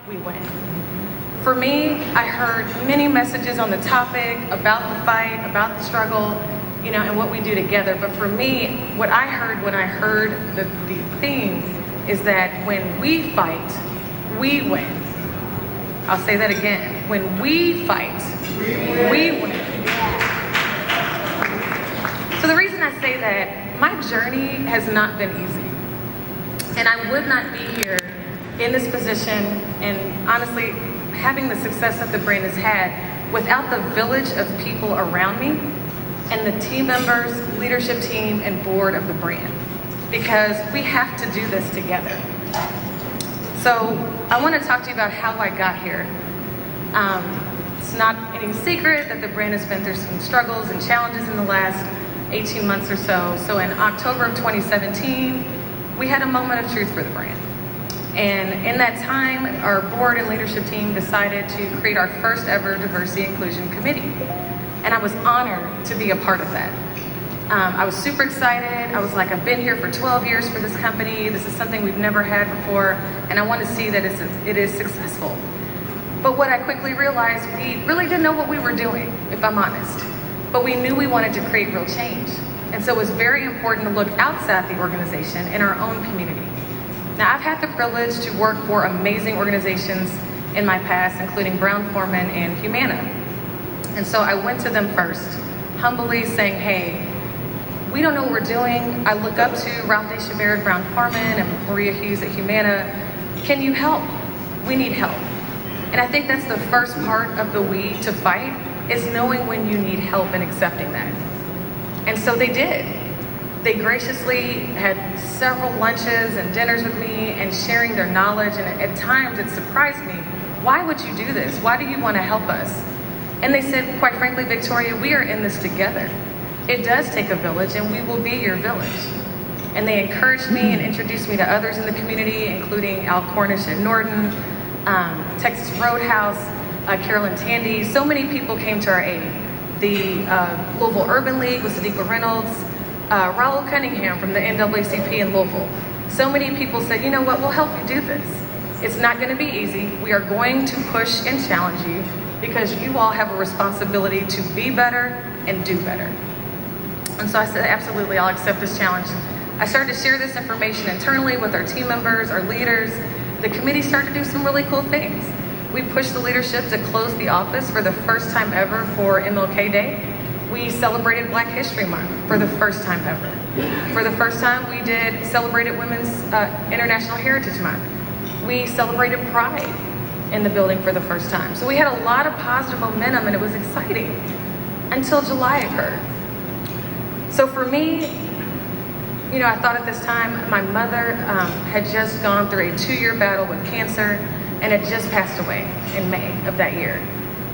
we win. For me, I heard many messages on the topic about the fight, about the struggle, and what we do together. But for me, what I heard when I heard the theme is that when we fight, we win. I'll say that again. When we fight, we win. So the reason I say that, my journey has not been easy. And I would not be here in this position and honestly having the success that the brand has had without the village of people around me and the team members, leadership team, and board of the brand. Because we have to do this together. So I want to talk to you about how I got here. It's not any secret that the brand has been through some struggles and challenges in the last 18 months or so. So in October of 2017, we had a moment of truth for the brand. And in that time, our board and leadership team decided to create our first ever diversity inclusion committee. And I was honored to be a part of that. I was super excited. I was like, I've been here for 12 years for this company. This is something we've never had before. And I want to see that it is successful. But what I quickly realized, we really didn't know what we were doing, if I'm honest. But we knew we wanted to create real change. And so it was very important to look outside the organization in our own community. Now, I've had the privilege to work for amazing organizations in my past, including Brown-Forman and Humana. And so I went to them first, humbly saying, hey, we don't know what we're doing. I look up to Ralph Deshabert, Brown-Forman, and Maria Hughes at Humana. Can you help? We need help. And I think that's the first part of the we to fight, is knowing when you need help and accepting that. And so they did. They graciously had several lunches and dinners with me and sharing their knowledge. And at times it surprised me. Why would you do this? Why do you want to help us? And they said, quite frankly, Victoria, we are in this together. It does take a village, and we will be your village. And they encouraged me and introduced me to others in the community, including Al Cornish at Norton, Texas Roadhouse, Carolyn Tandy. So many people came to our aid. The Louisville Urban League with Sadiqa Reynolds, Raul Cunningham from the NAACP in Louisville. So many people said, you know what, we'll help you do this. It's not going to be easy. We are going to push and challenge you because you all have a responsibility to be better and do better. And so I said, absolutely, I'll accept this challenge. I started to share this information internally with our team members, our leaders. The committee started to do some really cool things. We pushed the leadership to close the office for the first time ever for MLK Day. We celebrated Black History Month for the first time ever. For the first time, we celebrated Women's International Heritage Month. We celebrated Pride in the building for the first time. So we had a lot of positive momentum, and it was exciting until July occurred. So for me, I thought at this time, my mother had just gone through a 2-year battle with cancer and had just passed away in May of that year.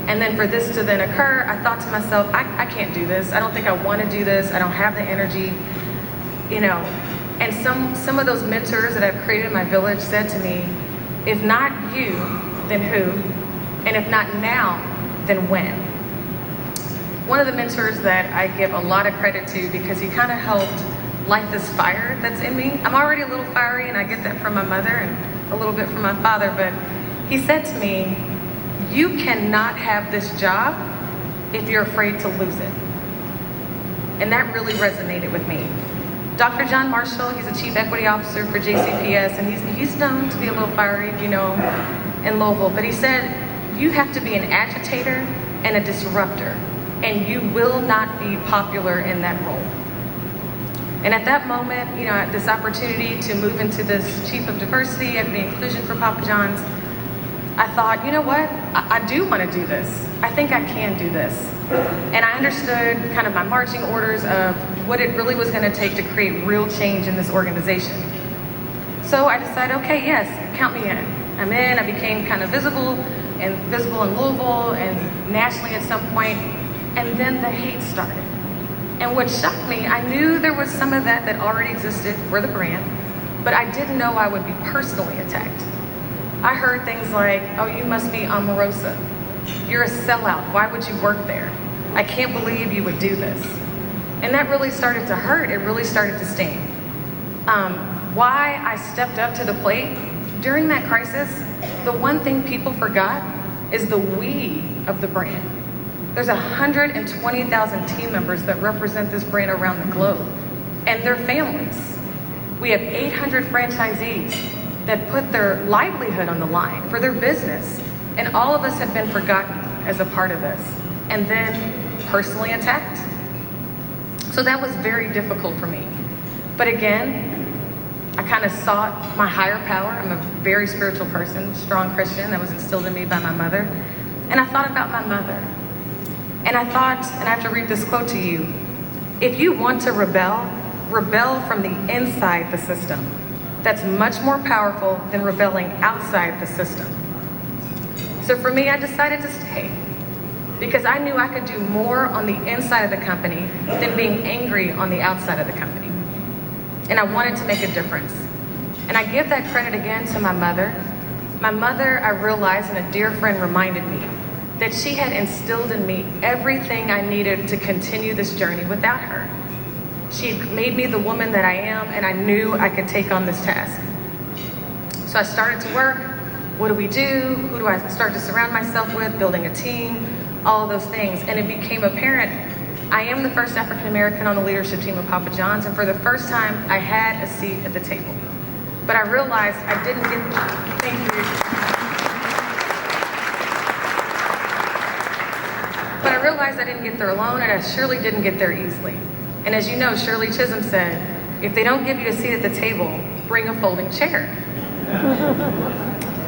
And then for this to then occur, I thought to myself, I can't do this. I don't think I want to do this. I don't have the energy, And some of those mentors that I've created in my village said to me, if not you, then who? And if not now, then when? One of the mentors that I give a lot of credit to, because he kind of helped light this fire that's in me. I'm already a little fiery, and I get that from my mother and a little bit from my father, but he said to me, you cannot have this job if you're afraid to lose it. And that really resonated with me. Dr. John Marshall, he's a chief equity officer for JCPS, and he's known to be a little fiery, in Louisville, but he said, you have to be an agitator and a disruptor, and you will not be popular in that role. And at that moment, this opportunity to move into this chief of diversity, equity, inclusion for Papa John's, I thought, you know what? I do want to do this. I think I can do this. And I understood kind of my marching orders of what it really was going to take to create real change in this organization. So I decided, okay, yes, count me in. I'm in. I became kind of visible in Louisville and nationally at some point. And then the hate started. And what shocked me, I knew there was some of that already existed for the brand, but I didn't know I would be personally attacked. I heard things like, oh, you must be Omarosa. You're a sellout. Why would you work there? I can't believe you would do this. And that really started to hurt. It really started to sting. Why I stepped up to the plate during that crisis, the one thing people forgot is the we of the brand. There's 120,000 team members that represent this brand around the globe, and their families. We have 800 franchisees that put their livelihood on the line for their business, and all of us have been forgotten as a part of this, and then personally attacked. So that was very difficult for me. But again, I kind of sought my higher power. I'm a very spiritual person, strong Christian, that was instilled in me by my mother. And I thought about my mother. And I thought, and I have to read this quote to you, if you want to rebel, rebel from the inside the system. That's much more powerful than rebelling outside the system. So for me, I decided to stay because I knew I could do more on the inside of the company than being angry on the outside of the company. And I wanted to make a difference. And I give that credit again to my mother. My mother, I realized, and a dear friend reminded me, that she had instilled in me everything I needed to continue this journey without her. She had made me the woman that I am, and I knew I could take on this task. So I started to work. What do we do? Who do I start to surround myself with? Building a team, all of those things. And it became apparent, I am the first African American on the leadership team of Papa John's, and for the first time, I had a seat at the table. But I realized I didn't get, thank you. But I realized I didn't get there alone, and I surely didn't get there easily. And as you know, Shirley Chisholm said, if they don't give you a seat at the table, bring a folding chair.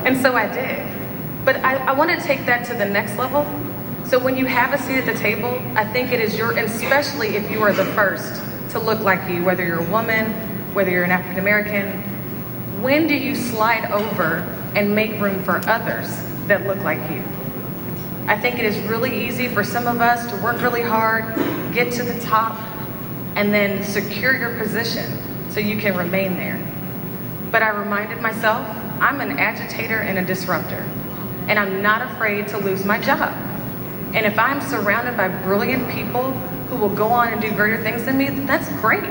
And so I did. But I want to take that to the next level. So when you have a seat at the table, I think it is your, especially if you are the first to look like you, whether you're a woman, whether you're an African American, when do you slide over and make room for others that look like you? I think it is really easy for some of us to work really hard, get to the top, and then secure your position so you can remain there. But I reminded myself, I'm an agitator and a disruptor, and I'm not afraid to lose my job. And if I'm surrounded by brilliant people who will go on and do greater things than me, that's great.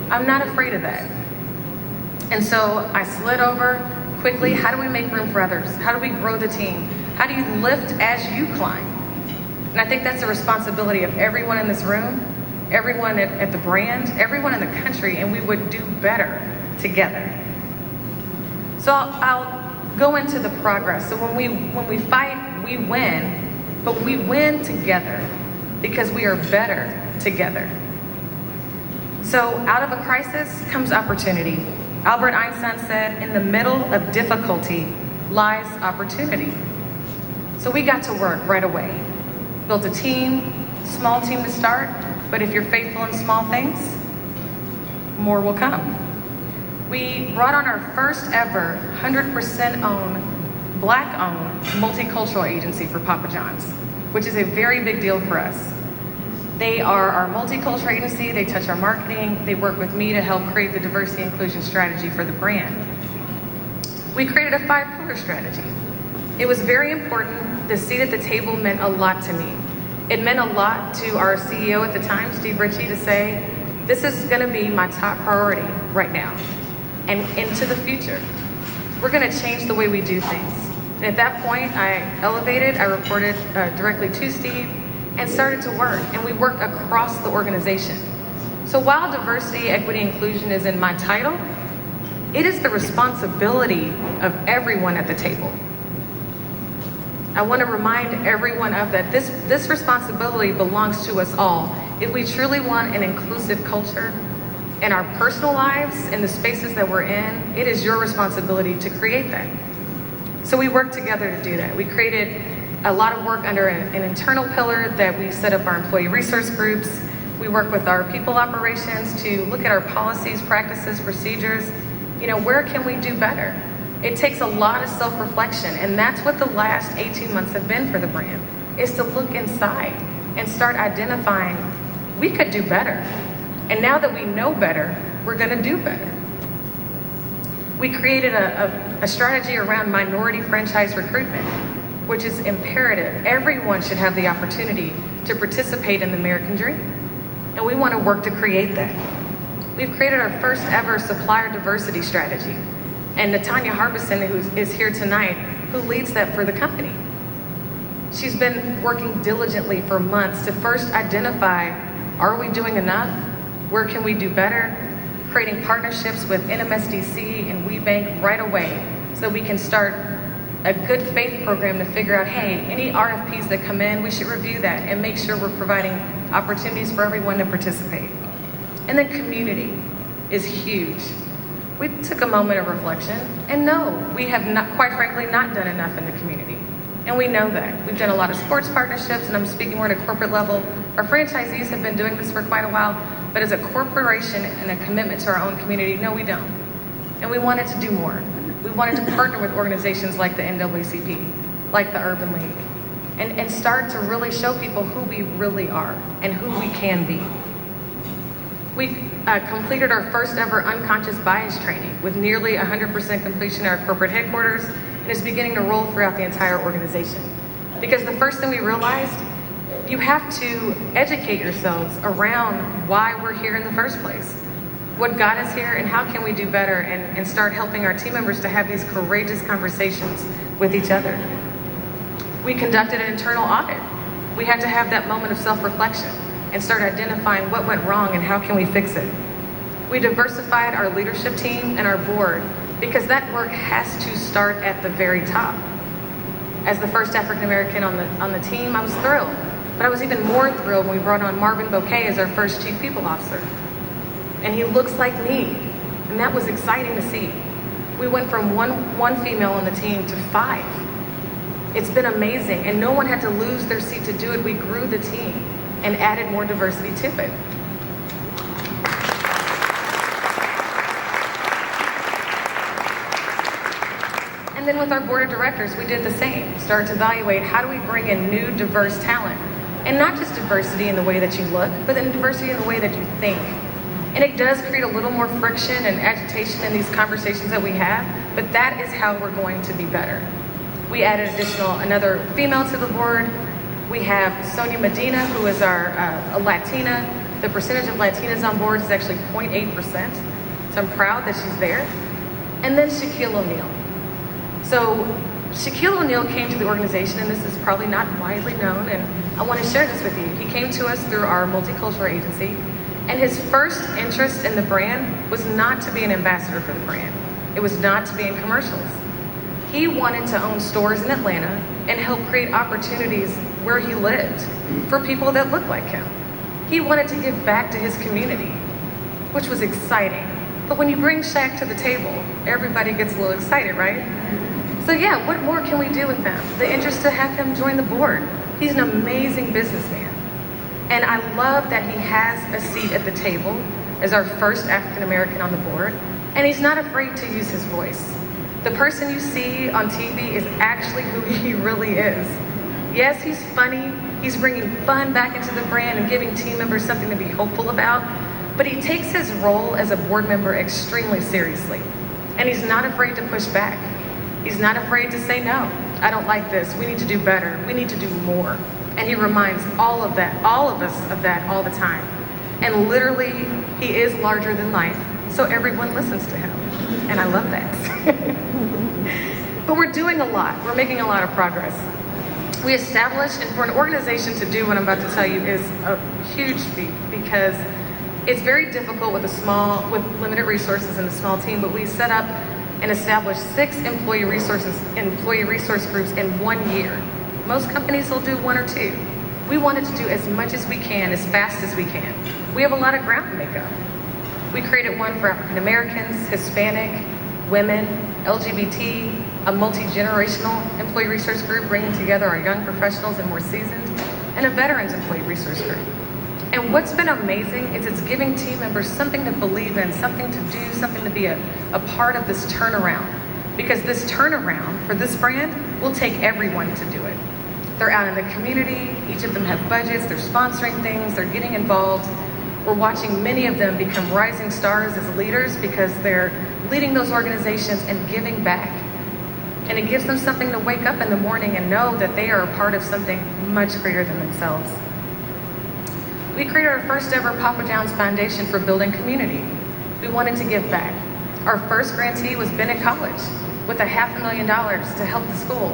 I'm not afraid of that. And so I slid over quickly. How do we make room for others? How do we grow the team? How do you lift as you climb? And I think that's the responsibility of everyone in this room, everyone at the brand, everyone in the country, and we would do better together. So I'll go into the progress. So when we fight, we win, but we win together because we are better together. So out of a crisis comes opportunity. Albert Einstein said, in the middle of difficulty lies opportunity. So we got to work right away. Built a team, small team to start, but if you're faithful in small things, more will come. We brought on our first ever 100% owned, Black-owned, multicultural agency for Papa John's, which is a very big deal for us. They are our multicultural agency, they touch our marketing, they work with me to help create the diversity inclusion strategy for the brand. We created a 5-pillar strategy. It was very important. The seat at the table meant a lot to me. It meant a lot to our CEO at the time, Steve Ritchie, to say, this is gonna be my top priority right now and into the future. We're gonna change the way we do things. And at that point, I elevated, I reported directly to Steve and started to work, and we worked across the organization. So while diversity, equity, inclusion is in my title, it is the responsibility of everyone at the table. I want to remind everyone of that. This responsibility belongs to us all. If we truly want an inclusive culture in our personal lives, in the spaces that we're in, it is your responsibility to create that. So we worked together to do that. We created a lot of work under an internal pillar that we set up our employee resource groups. We work with our people operations to look at our policies, practices, procedures. You know, where can we do better? It takes a lot of self-reflection, and that's what the last 18 months have been for the brand, is to look inside and start identifying, we could do better. And now that we know better, we're gonna do better. We created a strategy around minority franchise recruitment, which is imperative. Everyone should have the opportunity to participate in the American dream. And we wanna work to create that. We've created our first ever supplier diversity strategy. and Natanya Harbison, who is here tonight, who leads that for the company. She's been working diligently for months to first identify, are we doing enough? Where can we do better? Creating partnerships with NMSDC and WeBank right away so that we can start a good faith program to figure out, hey, any RFPs that come in, we should review that and make sure we're providing opportunities for everyone to participate. And then community is huge. We took a moment of reflection, and no, we have not, quite frankly, not done enough in the community. And we know that. We've done a lot of sports partnerships, and I'm speaking more at a corporate level. Our franchisees have been doing this for quite a while, but as a corporation and a commitment to our own community, no, we don't. And we wanted to do more. We wanted to partner with organizations like the NAACP, like the Urban League, and start to really show people who we really are and who we can be. We completed our first ever unconscious bias training with nearly 100% completion at our corporate headquarters, and it's beginning to roll throughout the entire organization. Because the first thing we realized, you have to educate yourselves around why we're here in the first place, what got us here, and how can we do better, and start helping our team members to have these courageous conversations with each other. We conducted an internal audit. We had to have that moment of self-reflection and start identifying what went wrong and how can we fix it. We diversified our leadership team and our board because that work has to start at the very top. As the first African American on the team, I was thrilled. But I was even more thrilled when we brought on Marvin Bouquet as our first Chief People Officer. And he looks like me, and that was exciting to see. We went from one female on the team to 5. It's been amazing, and no one had to lose their seat to do it. We grew the team and added more diversity to it. And then with our board of directors, we did the same. Started to evaluate, how do we bring in new diverse talent? And not just diversity in the way that you look, but then diversity in the way that you think. And it does create a little more friction and agitation in these conversations that we have, but that is how we're going to be better. We added another female to the board. We have Sonia Medina, who is a Latina. The percentage of Latinas on board is actually 0.8%. So I'm proud that she's there. And then Shaquille O'Neal. So Shaquille O'Neal came to the organization, and this is probably not widely known, and I want to share this with you. He came to us through our multicultural agency, and his first interest in the brand was not to be an ambassador for the brand. It was not to be in commercials. He wanted to own stores in Atlanta and help create opportunities where he lived for people that looked like him. He wanted to give back to his community, which was exciting. But when you bring Shaq to the table, everybody gets a little excited, right? So yeah, what more can we do with them? The interest to have him join the board. He's an amazing businessman. And I love that he has a seat at the table as our first African American on the board, and he's not afraid to use his voice. The person you see on TV is actually who he really is. Yes, he's funny, he's bringing fun back into the brand and giving team members something to be hopeful about, but he takes his role as a board member extremely seriously. And he's not afraid to push back. He's not afraid to say, no, I don't like this, we need to do better, we need to do more. And he reminds all of us of that all the time. And literally, he is larger than life, so everyone listens to him. And I love that. But we're doing a lot. We're making a lot of progress. We established, and for an organization to do what I'm about to tell you is a huge feat, because it's very difficult with limited resources and a small team, but we set up and established 6 employee resource groups in 1 year. Most companies will do 1 or 2. We wanted to do as much as we can, as fast as we can. We have a lot of ground to make up. We created one for African Americans, Hispanic, women, LGBT, a multi-generational employee resource group bringing together our young professionals and more seasoned, and a veterans employee resource group. And what's been amazing is it's giving team members something to believe in, something to do, something to be a part of this turnaround. Because this turnaround for this brand will take everyone to do it. They're out in the community, each of them have budgets, they're sponsoring things, they're getting involved. We're watching many of them become rising stars as leaders because they're leading those organizations and giving back. And it gives them something to wake up in the morning and know that they are a part of something much greater than themselves. We created our first ever Papa John's Foundation for building community. We wanted to give back. Our first grantee was Bennett College with $500,000 to help the school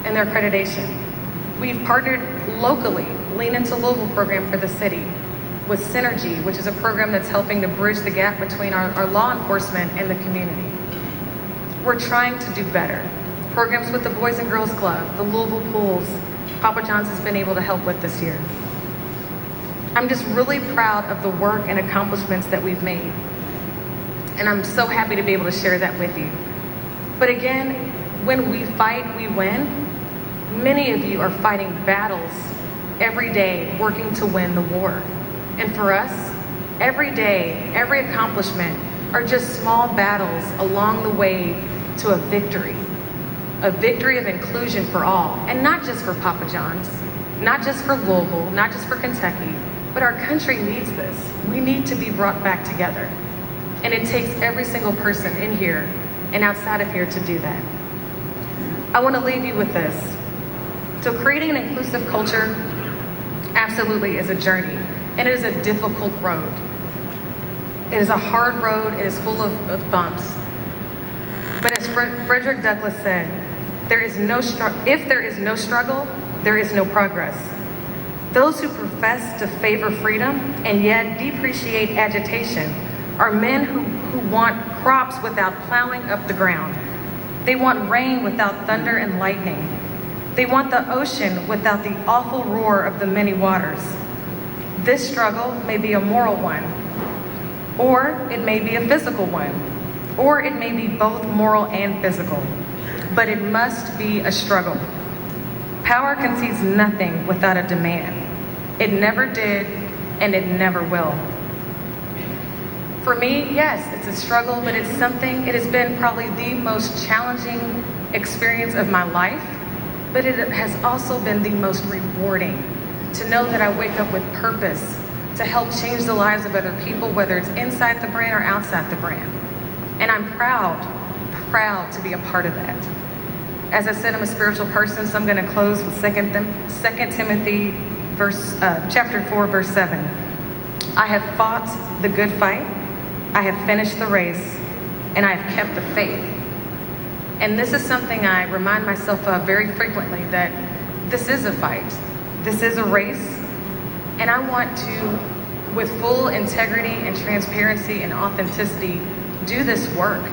in their accreditation. We've partnered locally, Lean Into Louisville program for the city, with Synergy, which is a program that's helping to bridge the gap between our law enforcement and the community. We're trying to do better. Programs with the Boys and Girls Club, the Louisville Pools, Papa John's has been able to help with this year. I'm just really proud of the work and accomplishments that we've made. And I'm so happy to be able to share that with you. But again, when we fight, we win. Many of you are fighting battles every day, working to win the war. And for us, every day, every accomplishment are just small battles along the way to a victory of inclusion for all, and not just for Papa John's, not just for Louisville, not just for Kentucky, but our country needs this. We need to be brought back together. And it takes every single person in here and outside of here to do that. I want to leave you with this. So creating an inclusive culture absolutely is a journey, and it is a difficult road. It is a hard road. It is full of bumps. But as Frederick Douglass said, if there is no struggle, there is no progress. Those who profess to favor freedom and yet depreciate agitation are men who want crops without plowing up the ground. They want rain without thunder and lightning. They want the ocean without the awful roar of the many waters. This struggle may be a moral one, or it may be a physical one, or it may be both moral and physical, but it must be a struggle. Power concedes nothing without a demand. It never did, and it never will. For me, yes, it's a struggle, but it has been probably the most challenging experience of my life, but it has also been the most rewarding to know that I wake up with purpose to help change the lives of other people, whether it's inside the brand or outside the brand. And I'm proud to be a part of that. As I said, I'm a spiritual person, so I'm going to close with 2 Timothy chapter 4, verse 7. I have fought the good fight, I have finished the race, and I have kept the faith. And this is something I remind myself of very frequently, that this is a fight, this is a race, and I want to, with full integrity and transparency and authenticity, do this work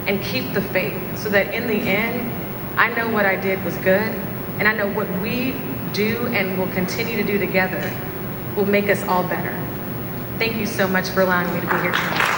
and keep the faith, so that in the end, I know what I did was good, and I know what we do and will continue to do together will make us all better. Thank you so much for allowing me to be here tonight.